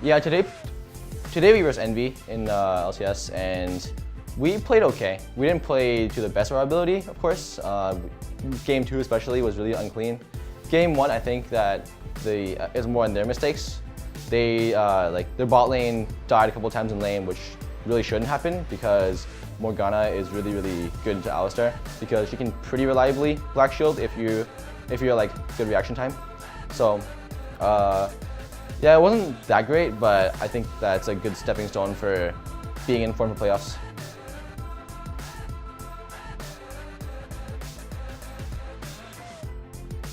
Yeah, today we versus Envy in LCS, and we played okay. We didn't play to the best of our ability, of course. Game 2 especially was really unclean. Game 1, I think that is more on their mistakes. They their bot lane died a couple times in lane, which really shouldn't happen because Morgana is really good into Alistar because she can pretty reliably black shield if you're like good reaction time. So yeah, it wasn't that great, but I think that's a good stepping stone for being in form for playoffs.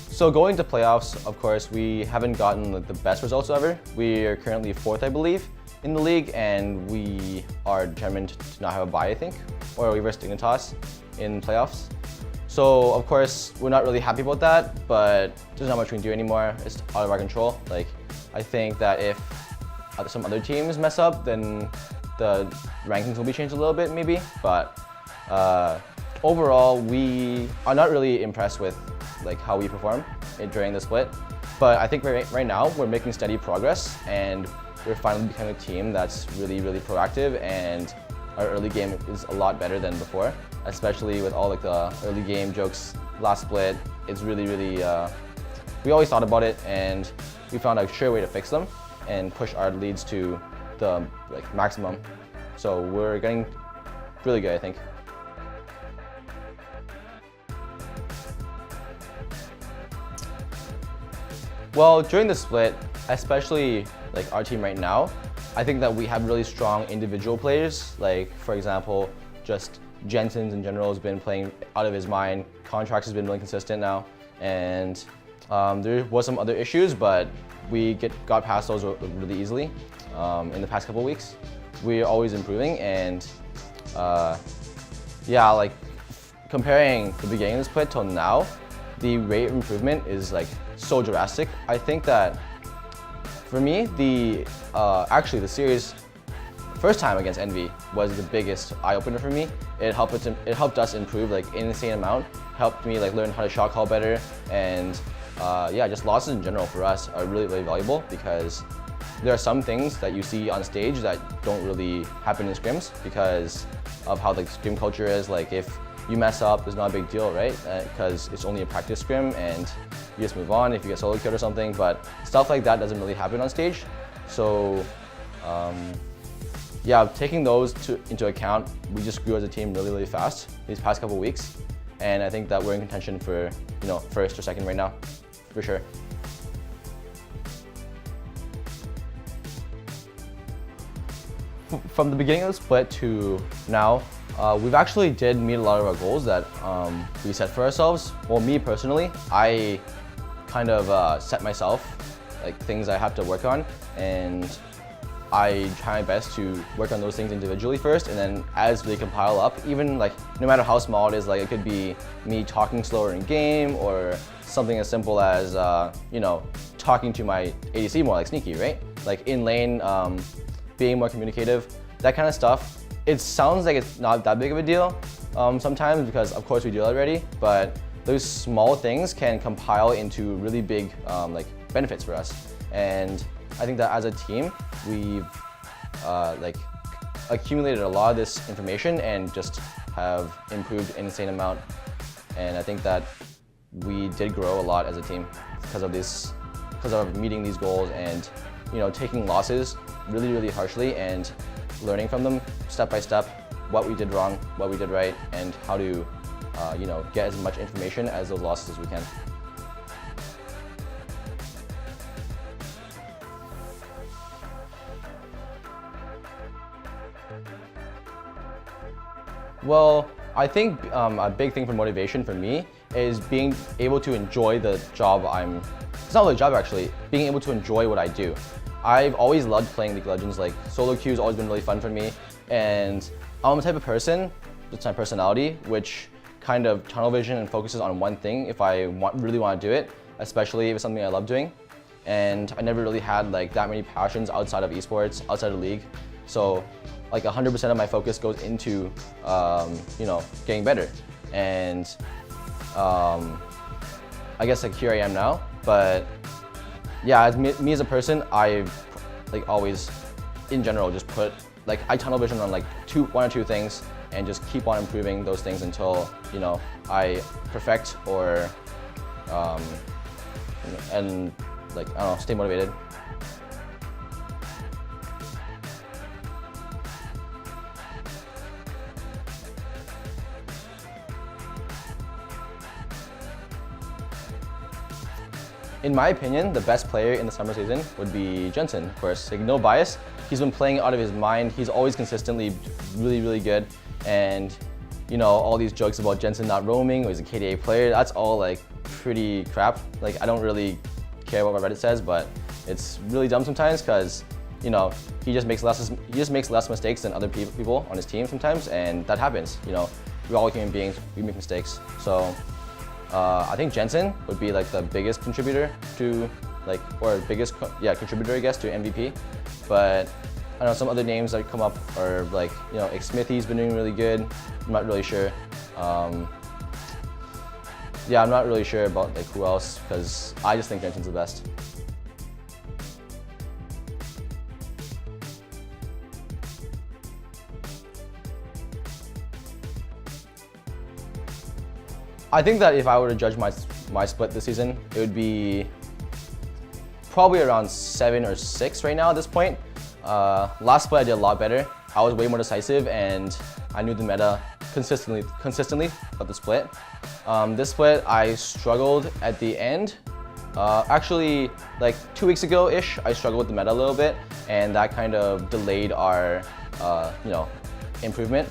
So going to playoffs, of course, we haven't gotten the best results ever. We are currently 4th, I believe, in the league, and we are determined to not have a bye, I think, or we versus Dignitas in playoffs. So of course, we're not really happy about that, but there's not much we can do anymore. It's out of our control. Like, I think that if some other teams mess up, then the rankings will be changed a little bit, maybe. But overall, we are not really impressed with how we perform during the split. But I think right now we're making steady progress, and we're finally becoming a team that's really proactive, and our early game is a lot better than before, especially with all the early game jokes last split. It's really we always thought about it, and we found a sure way to fix them and push our leads to the maximum. So we're getting really good, I think. Well, during the split, especially our team right now, I think that we have really strong individual players. For example, just Jensen's in general has been playing out of his mind. Contracts has been really consistent now, and there was some other issues, but we got past those really easily in the past couple of weeks. We're always improving, and yeah, comparing the beginning of the split till now, the rate of improvement is so drastic. I think that for me, actually the series first time against Envy was the biggest eye-opener for me. It helped us improve an insane amount. Helped me learn how to shot call better, and yeah, just losses in general for us are really valuable because there are some things that you see on stage that don't really happen in scrims because of how the scrim culture is. If you mess up, it's not a big deal, right? Because it's only a practice scrim and you just move on if you get solo killed or something, but stuff like that doesn't really happen on stage. So yeah, taking those into account, we just grew as a team really fast these past couple weeks, and I think that we're in contention for 1st or 2nd right now, for sure. From the beginning of the split to now, we've actually did meet a lot of our goals that we set for ourselves. Well, me personally, I kind of set myself things I have to work on, and I try my best to work on those things individually first, and then as they compile up, even no matter how small it is, it could be me talking slower in game, or something as simple as talking to my ADC more, Sneaky, right? In lane, being more communicative, that kind of stuff. It sounds like it's not that big of a deal sometimes because of course we do it already, but those small things can compile into really big benefits for us. And I think that as a team, we've accumulated a lot of this information and just have improved an insane amount. And I think that we did grow a lot as a team because of meeting these goals and taking losses really harshly and learning from them step by step, what we did wrong, what we did right, and how to get as much information as those losses as we can. Well, I think a big thing for motivation for me is being able to enjoy the job it's not really a job actually, being able to enjoy what I do. I've always loved playing League of Legends. Solo queue's always been really fun for me, and I'm the type of person, it's my personality, which kind of tunnel vision and focuses on one thing if I really want to do it, especially if it's something I love doing. And I never really had that many passions outside of esports, outside of League. So 100% of my focus goes into getting better. And I guess here I am now. But yeah, as me as a person, I've like always, in general, just put like I tunnel vision on like one or two things and just keep on improving those things until I perfect or and like I don't know, stay motivated. In my opinion, the best player in the summer season would be Jensen, of course. Like, no bias. He's been playing out of his mind. He's always consistently really, really good. And, all these jokes about Jensen not roaming or he's a KDA player, that's all like pretty crap. Like, I don't really care what my Reddit says, but it's really dumb sometimes because, he just makes less mistakes than other people on his team sometimes, and that happens. We're all human beings, we make mistakes. So I think Jensen would be like the biggest contributor to contributor I guess to MVP. But I know some other names that come up are like, Smoothie's been doing really good. I'm not really sure. I'm not really sure about like who else because I just think Jensen's the best. I think that if I were to judge my split this season, it would be probably around 7 or 6 right now at this point. Last split I did a lot better. I was way more decisive and I knew the meta consistently about the split. This split I struggled at the end. Actually, like 2 weeks ago-ish, I struggled with the meta a little bit and that kind of delayed our improvement.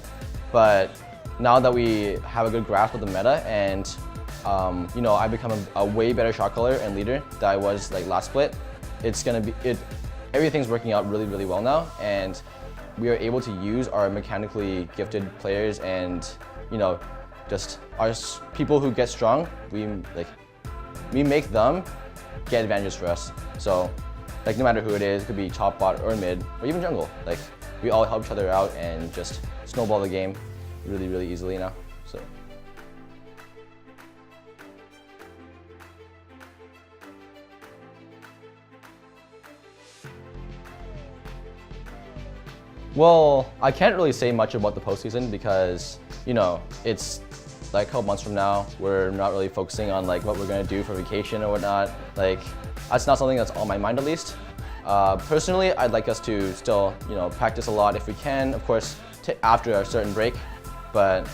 But now that we have a good grasp of the meta and I become a way better shot caller and leader than I was like last split, everything's working out really, really well now, and we are able to use our mechanically gifted players and just our people who get strong. We make them get advantages for us. So like no matter who it is, it could be top, bot, or mid, or even jungle. Like we all help each other out and just snowball the game really, really easily now. So. Well, I can't really say much about the postseason because, it's like a couple months from now. We're not really focusing on like what we're gonna do for vacation or whatnot. Like, that's not something that's on my mind at least. Personally, I'd like us to still, practice a lot if we can, of course, after a certain break. But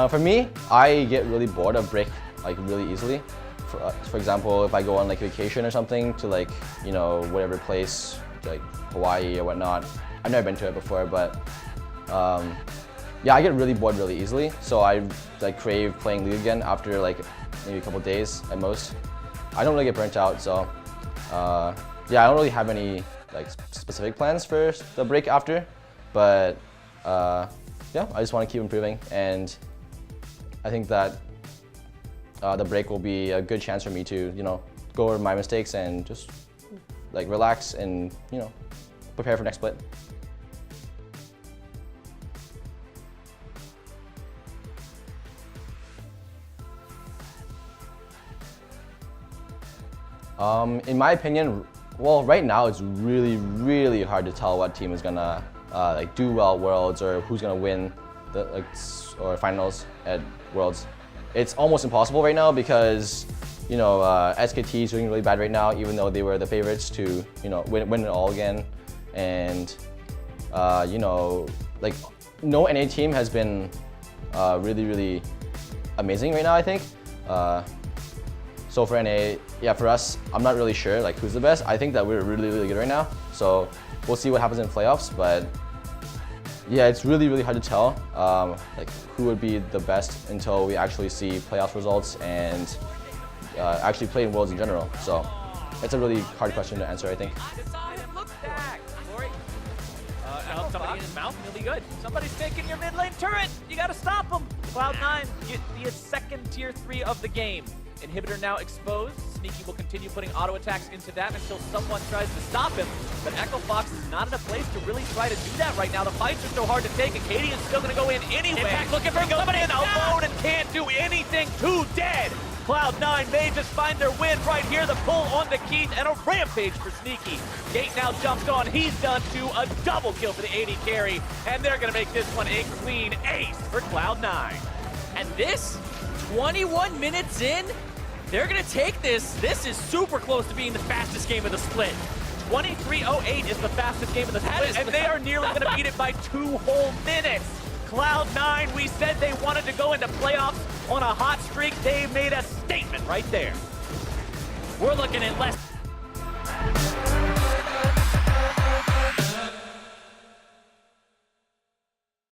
for me, I get really bored of break like really easily. For example, if I go on like vacation or something to like, whatever place, like Hawaii or whatnot. I've never been to it before, but I get really bored really easily. So I like crave playing League again after like maybe a couple days at most. I don't really get burnt out, so I don't really have any like specific plans for the break after, but I just want to keep improving, and I think that the break will be a good chance for me to go over my mistakes and just like relax and prepare for next split. In my opinion, well, right now it's really, really hard to tell what team is gonna like do well at Worlds or who's gonna win the or finals at Worlds. It's almost impossible right now because SKT is doing really bad right now, even though they were the favorites to win it all again, and like no NA team has been really, really amazing right now, I think. So for NA, for us, I'm not really sure like who's the best. I think that we're really, really good right now. So we'll see what happens in playoffs, but it's really, really hard to tell like who would be the best until we actually see playoff results and actually play in Worlds in general. So it's a really hard question to answer, I think. Somebody in his mouth, and he'll be good. Somebody's taking your mid lane turret. You gotta stop him. Cloud9 get the second tier 3 of the game. Inhibitor now exposed. Sneaky will continue putting auto attacks into that until someone tries to stop him. But Echo Fox is not in a place to really try to do that right now. The fights are so hard to take, and Katie is still going to go in anyway. Impact looking for somebody in the alone and can't do anything. Too dead. Cloud9 may just find their win right here. The pull on the Keith and a rampage for Sneaky. Gate now jumps on. He's done too. A double kill for the AD carry. And they're going to make this one a clean ace for Cloud9. And this, 21 minutes in, they're going to take this. This is super close to being the fastest game of the split. 23:08 is the fastest game of the split, and they are nearly going to beat it by 2 whole minutes. Cloud9, we said they wanted to go into playoffs on a hot streak. They made a statement right there. We're looking at less